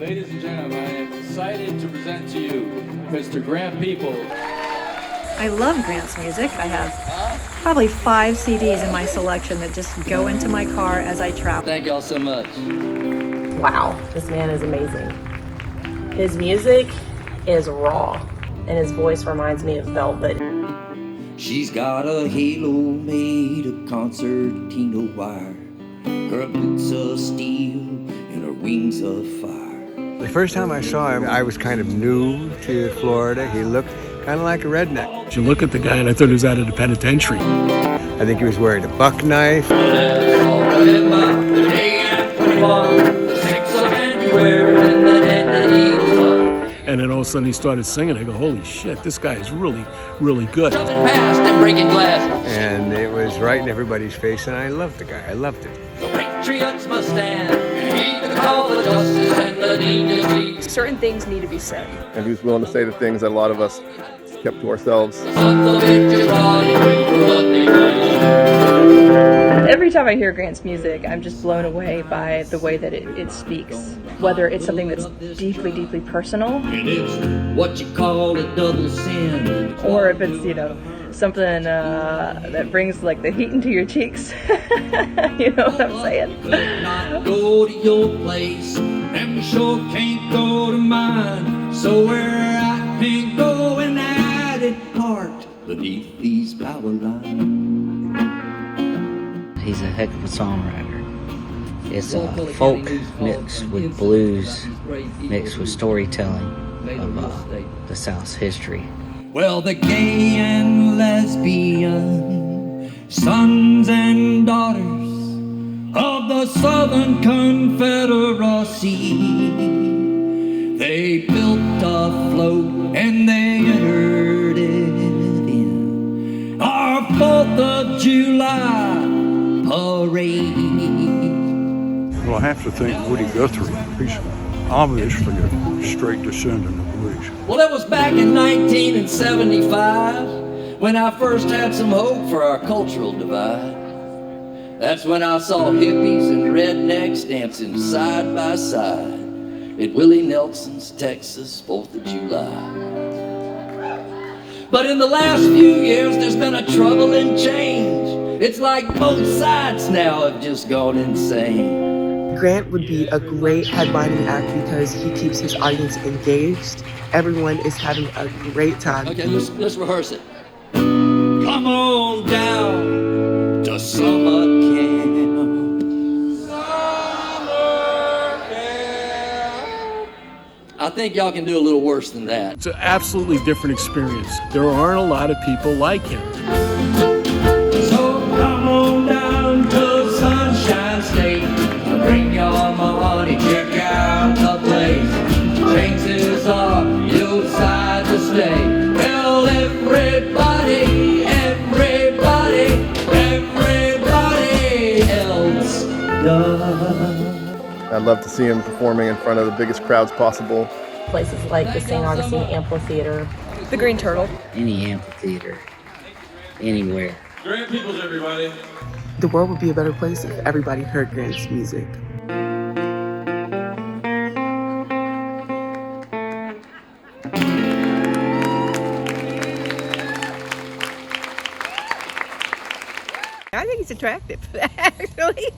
Ladies and gentlemen, I am excited to present to you Mr. Grant Peeples. I love Grant's music. I have probably 5 CDs in my selection that just go into my car as I travel. Thank y'all so much. Wow, this man is amazing. His music is raw, and his voice reminds me of Velvet. She's got a halo made of concertina wire, her boots of steel and her wings of fire. The first time I saw him, I was kind of new to Florida. He looked kind of like a redneck. You look at the guy and I thought he was out of the penitentiary. I think he was wearing a buck knife. And then all of a sudden he started singing. I go, holy shit, this guy is really, really good. And it was right in everybody's face, and I loved the guy. I loved him. patriots must stand, heed the call of justice and the dignity. Certain things need to be said. And he was willing to say the things that a lot of us kept to ourselves. Every time I hear Grant's music, I'm just blown away by the way that it speaks. Whether it's something that's deeply, deeply personal, And it's what you call a double sin. or if it's, something that brings like the heat into your cheeks. You know what I'm saying? Could not go to your place, and we sure can't go to mine. So where I can't go and add it heart beneath these power lines. He's a heck of a songwriter. It's a folk mixed with blues, mixed with storytelling of the South's history. Well, the gay and lesbian sons and daughters of the Southern Confederacy, they built a float and they entered it in our 4th of July parade. Well, I have to thank Woody Guthrie. He's obviously a straight descendant of blues. Well, it was back in 1975 when I first had some hope for our cultural divide. That's when I saw hippies and rednecks dancing side by side at Willie Nelson's Texas 4th of July. But in the last few years, there's been a troubling change. It's like both sides now have just gone insane. Grant would be a great headlining act because he keeps his audience engaged. Everyone is having a great time. Okay, let's rehearse it. Come on down to summer camp. Summer camp. I think y'all can do a little worse than that. It's an absolutely different experience. There aren't a lot of people like him. So come on down to Sunshine State. Bring your money, check out the place. Chances are you'll decide to stay. Well, everybody else does. I'd love to see him performing in front of the biggest crowds possible. Places like the St. Augustine Amphitheater, The Green Turtle. Any amphitheater, anywhere. Grant Peeples, everybody. The world would be a better place if everybody heard Grant's music. I think he's attractive, actually.